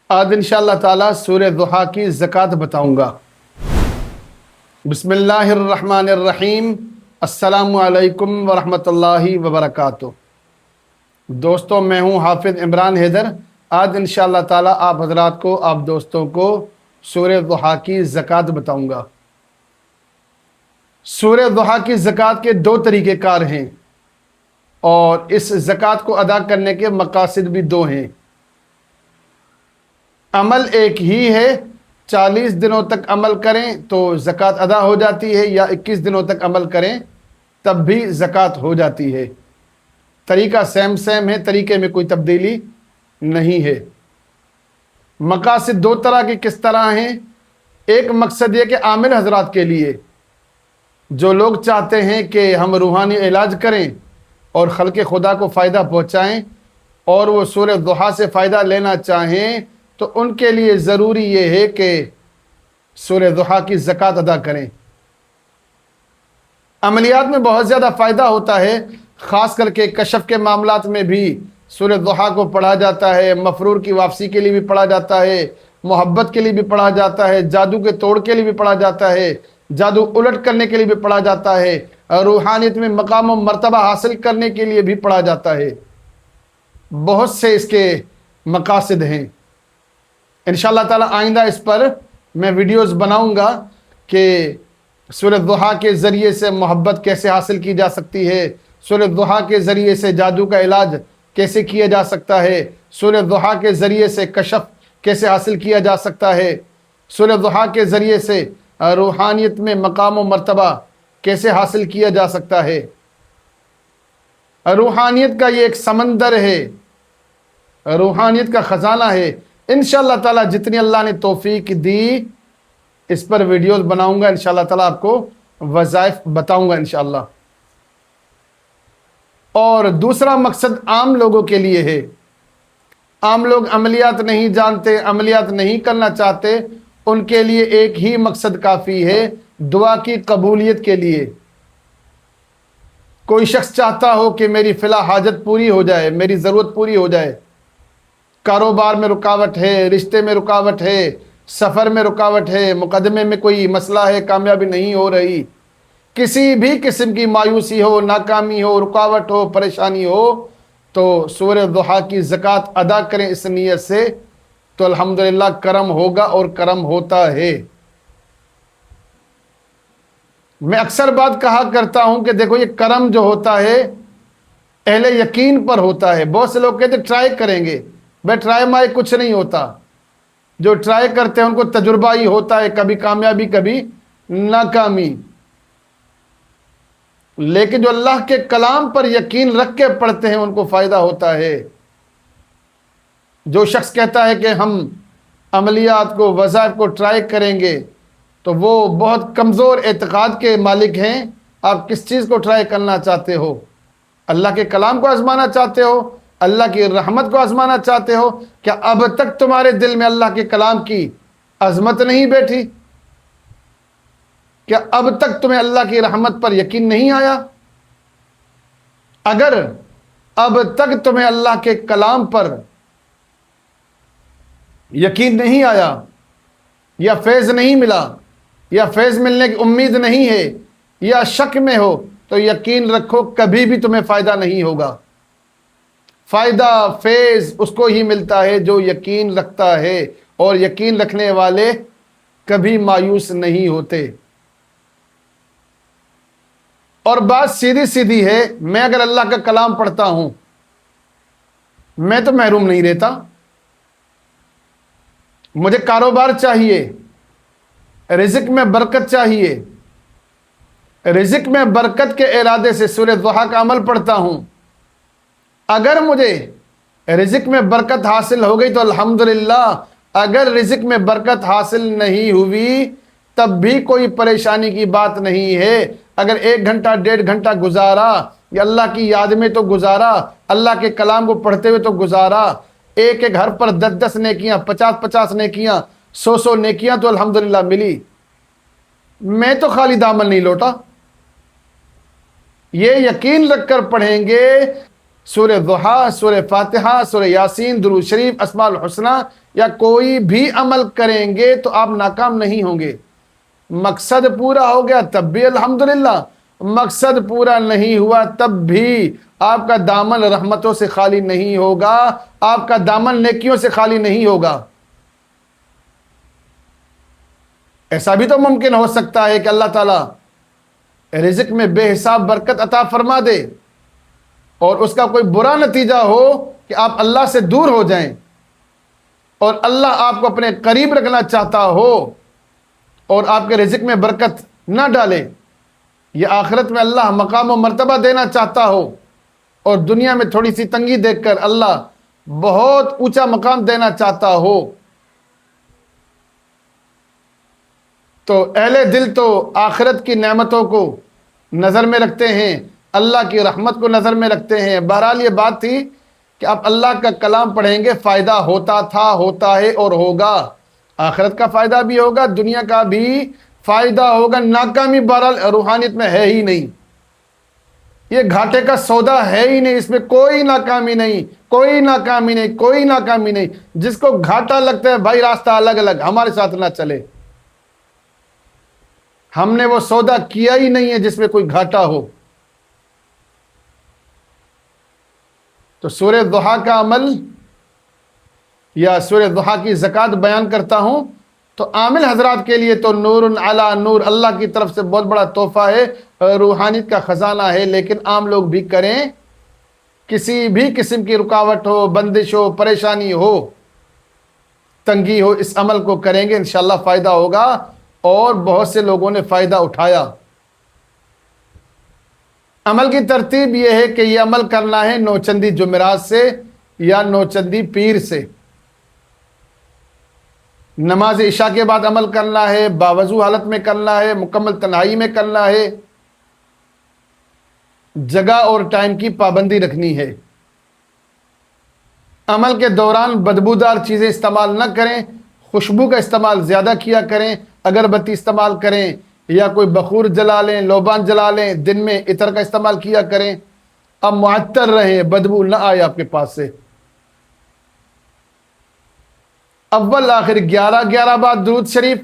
آج انشاءاللہ تعالی سورہ ضحیٰ کی زکوٰۃ بتاؤں گا۔ بسم اللہ الرحمن الرحیم۔ السلام علیکم ورحمۃ اللہ وبرکاتہ۔ دوستوں، میں ہوں حافظ عمران حیدر۔ آج انشاءاللہ تعالی آپ حضرات کو، آپ دوستوں کو سورہ ضحیٰ کی زکوٰۃ بتاؤں گا۔ سورہ ضحیٰ کی زکوٰۃ کے دو طریقہ کار ہیں اور اس زکوٰۃ کو ادا کرنے کے مقاصد بھی دو ہیں۔ عمل ایک ہی ہے، 40 دنوں تک عمل کریں تو زکوٰۃ ادا ہو جاتی ہے، یا 21 دنوں تک عمل کریں تب بھی زکوٰۃ ہو جاتی ہے۔ طریقہ سیم ہے، طریقے میں کوئی تبدیلی نہیں ہے۔ مقاصد دو طرح کے کس طرح ہیں؟ ایک مقصد یہ کہ عامل حضرات کے لیے، جو لوگ چاہتے ہیں کہ ہم روحانی علاج کریں اور خلق خدا کو فائدہ پہنچائیں اور وہ سورہ ضحیٰ سے فائدہ لینا چاہیں، تو ان کے لیے ضروری یہ ہے کہ سورہ ضحیٰ کی زکوٰۃ ادا کریں۔ عملیات میں بہت زیادہ فائدہ ہوتا ہے، خاص کر کے کشف کے معاملات میں بھی سورہ ضحیٰ کو پڑھا جاتا ہے، مفرور کی واپسی کے لیے بھی پڑھا جاتا ہے، محبت کے لیے بھی پڑھا جاتا ہے، جادو کے توڑ کے لیے بھی پڑھا جاتا ہے، جادو الٹ کرنے کے لیے بھی پڑھا جاتا ہے، روحانیت میں مقام و مرتبہ حاصل کرنے کے لیے بھی پڑھا جاتا ہے۔ بہت سے اس کے مقاصد ہیں۔ انشاءاللہ تعالی آئندہ اس پر میں ویڈیوز بناؤں گا کہ سورہ ضحیٰ کے ذریعے سے محبت کیسے حاصل کی جا سکتی ہے، سورہ ضحیٰ کے ذریعے سے جادو کا علاج کیسے کیا جا سکتا ہے، سورہ ضحیٰ کے ذریعے سے کشف کیسے حاصل کیا جا سکتا ہے، سورہ ضحیٰ کے ذریعے سے روحانیت میں مقام و مرتبہ کیسے حاصل کیا جا سکتا ہے۔ روحانیت کا یہ ایک سمندر ہے، روحانیت کا خزانہ ہے۔ انشاءاللہ تعالی جتنی اللہ نے توفیق دی اس پر ویڈیوز بناؤں گا، انشاءاللہ تعالی آپ کو وظائف بتاؤں گا انشاءاللہ۔ اور دوسرا مقصد عام لوگوں کے لیے ہے۔ عام لوگ عملیات نہیں جانتے، عملیات نہیں کرنا چاہتے، ان کے لیے ایک ہی مقصد کافی ہے، دعا کی قبولیت کے لیے۔ کوئی شخص چاہتا ہو کہ میری فلاں حاجت پوری ہو جائے، میری ضرورت پوری ہو جائے، کاروبار میں رکاوٹ ہے، رشتے میں رکاوٹ ہے، سفر میں رکاوٹ ہے، مقدمے میں کوئی مسئلہ ہے، کامیابی نہیں ہو رہی، کسی بھی قسم کی مایوسی ہو، ناکامی ہو، رکاوٹ ہو، پریشانی ہو، تو سورہ ضحیٰ کی زکوٰۃ ادا کریں اس نیت سے، تو الحمدللہ کرم ہوگا اور کرم ہوتا ہے۔ میں اکثر بات کہا کرتا ہوں کہ دیکھو یہ کرم جو ہوتا ہے اہل یقین پر ہوتا ہے۔ بہت سے لوگ کہتے ہیں ٹرائی کریں گے، بھائی ٹرائی مائے کچھ نہیں ہوتا۔ جو ٹرائی کرتے ہیں ان کو تجربہ ہی ہوتا ہے، کبھی کامیابی کبھی ناکامی۔ لیکن جو اللہ کے کلام پر یقین رکھ کے پڑھتے ہیں ان کو فائدہ ہوتا ہے۔ جو شخص کہتا ہے کہ ہم عملیات کو، وظائف کو ٹرائی کریں گے، تو وہ بہت کمزور اعتقاد کے مالک ہیں۔ آپ کس چیز کو ٹرائی کرنا چاہتے ہو؟ اللہ کے کلام کو آزمانا چاہتے ہو؟ اللہ کی رحمت کو آزمانا چاہتے ہو؟ کیا اب تک تمہارے دل میں اللہ کے کلام کی عظمت نہیں بیٹھی؟ کیا اب تک تمہیں اللہ کی رحمت پر یقین نہیں آیا؟ اگر اب تک تمہیں اللہ کے کلام پر یقین نہیں آیا، یا فیض نہیں ملا، یا فیض ملنے کی امید نہیں ہے، یا شک میں ہو، تو یقین رکھو کبھی بھی تمہیں فائدہ نہیں ہوگا۔ فائدہ، فیض اس کو ہی ملتا ہے جو یقین رکھتا ہے، اور یقین رکھنے والے کبھی مایوس نہیں ہوتے۔ اور بات سیدھی سیدھی ہے، میں اگر اللہ کا کلام پڑھتا ہوں میں تو محروم نہیں رہتا۔ مجھے کاروبار چاہیے، رزق میں برکت چاہیے، رزق میں برکت کے ارادے سے سورہ ضحیٰ کا عمل پڑھتا ہوں۔ اگر مجھے رزق میں برکت حاصل ہو گئی تو الحمدللہ، اگر رزق میں برکت حاصل نہیں ہوئی تب بھی کوئی پریشانی کی بات نہیں ہے۔ اگر 1 گھنٹہ 1.5 گھنٹہ گزارا، یا اللہ کی یاد میں تو گزارا، اللہ کے کلام کو پڑھتے ہوئے تو گزارا، ایک ایک حرف پر 10 نیکیاں، 50 نیکیاں، 100 نیکیاں تو الحمدللہ ملی۔ میں تو خالی دامن نہیں لوٹا۔ یہ یقین رکھ کر پڑھیں گے سورہ ضحیٰ، سورہ فاتحہ، سورہ یاسین، درود شریف، اسماء الحسنہ یا کوئی بھی عمل کریں گے تو آپ ناکام نہیں ہوں گے۔ مقصد پورا ہو گیا تب بھی الحمدللہ، مقصد پورا نہیں ہوا تب بھی آپ کا دامن رحمتوں سے خالی نہیں ہوگا، آپ کا دامن نیکیوں سے خالی نہیں ہوگا۔ ایسا بھی تو ممکن ہو سکتا ہے کہ اللہ تعالیٰ رزق میں بے حساب برکت عطا فرما دے اور اس کا کوئی برا نتیجہ ہو کہ آپ اللہ سے دور ہو جائیں اور اللہ آپ کو اپنے قریب رکھنا چاہتا ہو اور آپ کے رزق میں برکت نہ ڈالے، یا آخرت میں اللہ مقام و مرتبہ دینا چاہتا ہو اور دنیا میں تھوڑی سی تنگی دیکھ کر اللہ بہت اونچا مقام دینا چاہتا ہو، تو اہل دل تو آخرت کی نعمتوں کو نظر میں رکھتے ہیں، اللہ کی رحمت کو نظر میں رکھتے ہیں۔ بہرحال یہ بات تھی کہ آپ اللہ کا کلام پڑھیں گے، فائدہ ہوتا تھا، ہوتا ہے اور ہوگا، آخرت کا فائدہ بھی ہوگا، دنیا کا بھی فائدہ ہوگا۔ ناکامی بہرحال روحانیت میں ہے ہی نہیں، یہ گھاٹے کا سودا ہے ہی نہیں، اس میں کوئی ناکامی نہیں، کوئی ناکامی نہیں، کوئی ناکامی نہیں۔ جس کو گھاٹا لگتا ہے بھائی راستہ الگ الگ، ہمارے ساتھ نہ چلے، ہم نے وہ سودا کیا ہی نہیں ہے جس میں کوئی گھاٹا ہو۔ تو سورہ ضحیٰ کا عمل یا سورہ ضحیٰ کی زکوٰۃ بیان کرتا ہوں تو عامل حضرات کے لیے تو نور علی نور، اللہ کی طرف سے بہت بڑا تحفہ ہے، روحانیت کا خزانہ ہے، لیکن عام لوگ بھی کریں، کسی بھی قسم کی رکاوٹ ہو، بندش ہو، پریشانی ہو، تنگی ہو، اس عمل کو کریں گے انشاءاللہ فائدہ ہوگا، اور بہت سے لوگوں نے فائدہ اٹھایا۔ عمل کی ترتیب یہ ہے کہ یہ عمل کرنا ہے نوچندی جمعرات سے یا نوچندی پیر سے، نماز عشاء کے بعد عمل کرنا ہے، باوضو حالت میں کرنا ہے، مکمل تنہائی میں کرنا ہے، جگہ اور ٹائم کی پابندی رکھنی ہے۔ عمل کے دوران بدبودار چیزیں استعمال نہ کریں، خوشبو کا استعمال زیادہ کیا کریں، اگربتی استعمال کریں یا کوئی بخور جلا لیں، لوبان جلا لیں، دن میں عطر کا استعمال کیا کریں، اب معطر رہیں، بدبو نہ آئے آپ کے پاس سے۔ اول آخر 11 بار درود شریف،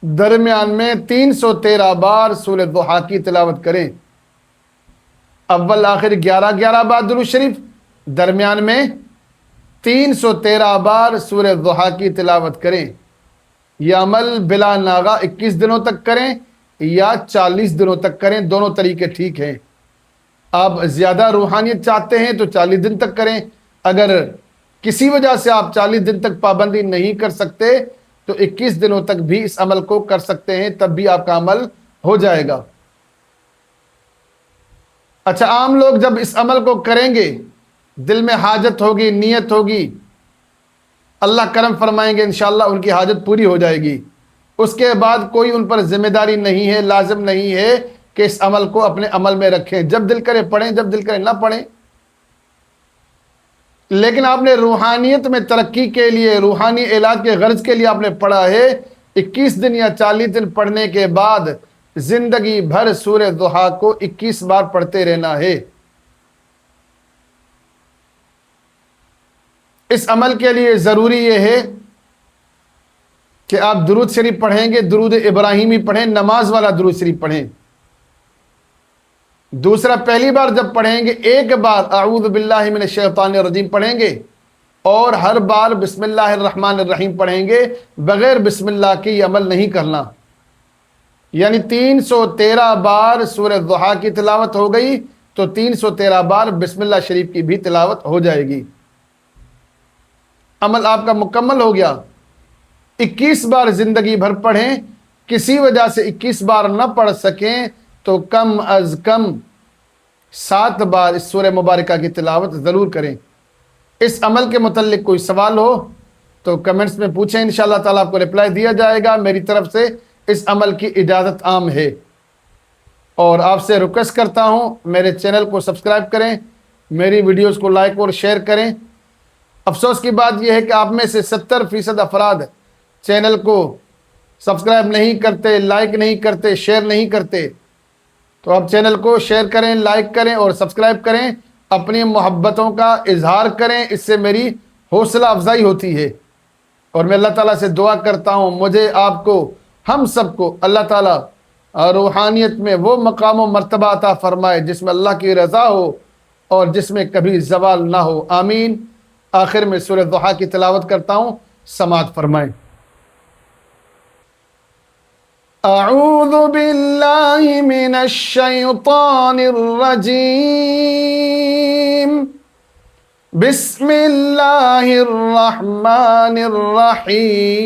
درمیان میں 313 بار سورہ ضحیٰ کی تلاوت کریں۔ اول آخر 11 بار درود شریف، درمیان میں 313 بار سورہ ضحیٰ کی تلاوت کریں۔ یہ عمل بلا ناغہ 21 دنوں تک کریں یا 40 دنوں تک کریں، دونوں طریقے ٹھیک ہیں۔ آپ زیادہ روحانیت چاہتے ہیں تو 40 دن تک کریں، اگر کسی وجہ سے آپ 40 دن تک پابندی نہیں کر سکتے تو 21 دنوں تک بھی اس عمل کو کر سکتے ہیں، تب بھی آپ کا عمل ہو جائے گا۔ اچھا، عام لوگ جب اس عمل کو کریں گے، دل میں حاجت ہوگی، نیت ہوگی، اللہ کرم فرمائیں گے، انشاءاللہ ان کی حاجت پوری ہو جائے گی۔ اس کے بعد کوئی ان پر ذمہ داری نہیں ہے، لازم نہیں ہے کہ اس عمل کو اپنے عمل میں رکھیں، جب دل کرے پڑھیں، جب دل کرے نہ پڑھیں۔ لیکن آپ نے روحانیت میں ترقی کے لیے، روحانی علاج کے غرض کے لیے آپ نے پڑھا ہے، 21 دن یا 40 دن پڑھنے کے بعد زندگی بھر سورہ ضحیٰ کو 21 بار پڑھتے رہنا ہے۔ اس عمل کے لیے ضروری یہ ہے کہ آپ درود شریف پڑھیں گے، درود ابراہیمی پڑھیں، نماز والا درود شریف پڑھیں۔ دوسرا، پہلی بار جب پڑھیں گے ایک بار اعوذ باللہ من الشیطان الرجیم پڑھیں گے، اور ہر بار بسم اللہ الرحمن الرحیم پڑھیں گے، بغیر بسم اللہ کے یہ عمل نہیں کرنا۔ یعنی 313 بار سورہ ضحیٰ کی تلاوت ہو گئی تو 313 بار بسم اللہ شریف کی بھی تلاوت ہو جائے گی، عمل آپ کا مکمل ہو گیا۔ 21 بار زندگی بھر پڑھیں، کسی وجہ سے 21 بار نہ پڑھ سکیں تو کم از کم 7 بار اس سورہ مبارکہ کی تلاوت ضرور کریں۔ اس عمل کے متعلق کوئی سوال ہو تو کمنٹس میں پوچھیں، انشاءاللہ تعالیٰ آپ کو رپلائی دیا جائے گا۔ میری طرف سے اس عمل کی اجازت عام ہے، اور آپ سے ریکویسٹ کرتا ہوں میرے چینل کو سبسکرائب کریں، میری ویڈیوز کو لائک اور شیئر کریں۔ افسوس کی بات یہ ہے کہ آپ میں سے 70% افراد چینل کو سبسکرائب نہیں کرتے، لائک نہیں کرتے، شیئر نہیں کرتے، تو آپ چینل کو شیئر کریں، لائک کریں اور سبسکرائب کریں۔ اپنی محبتوں کا اظہار کریں، اس سے میری حوصلہ افزائی ہوتی ہے۔ اور میں اللہ تعالیٰ سے دعا کرتا ہوں مجھے، آپ کو، ہم سب کو اللہ تعالیٰ روحانیت میں وہ مقام و مرتبہ عطا فرمائے جس میں اللہ کی رضا ہو اور جس میں کبھی زوال نہ ہو، آمین۔ آخر میں سورہ ضحیٰ کی تلاوت کرتا ہوں، سماعت فرمائیں۔ اعوذ باللہ من الشیطان الرجیم، بسم اللہ الرحمن الرحیم،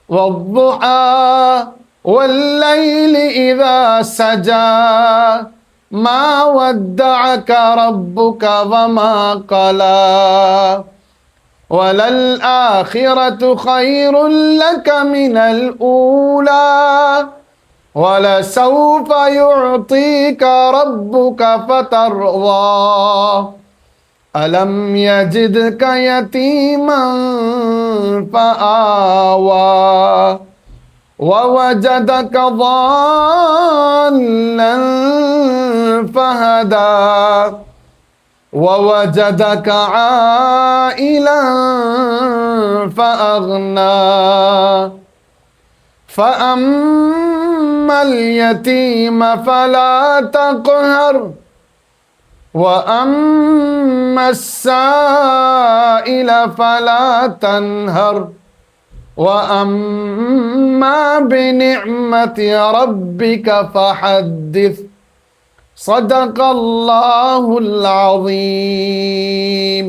والضحى والليل إذا سجى ما ودعك ربك وما قلى وللآخرة خير لك من الأولى ولسوف يعطيك ربك فترضى ألم يجدك يتيما فآوى ووجدك ضالا فهدى ووجدك عائلا فأغنى فأما اليتيم فلا تقهر وأما السائل فلا تنهر وأما بنعمة ربك فحدث صدق الله العظيم۔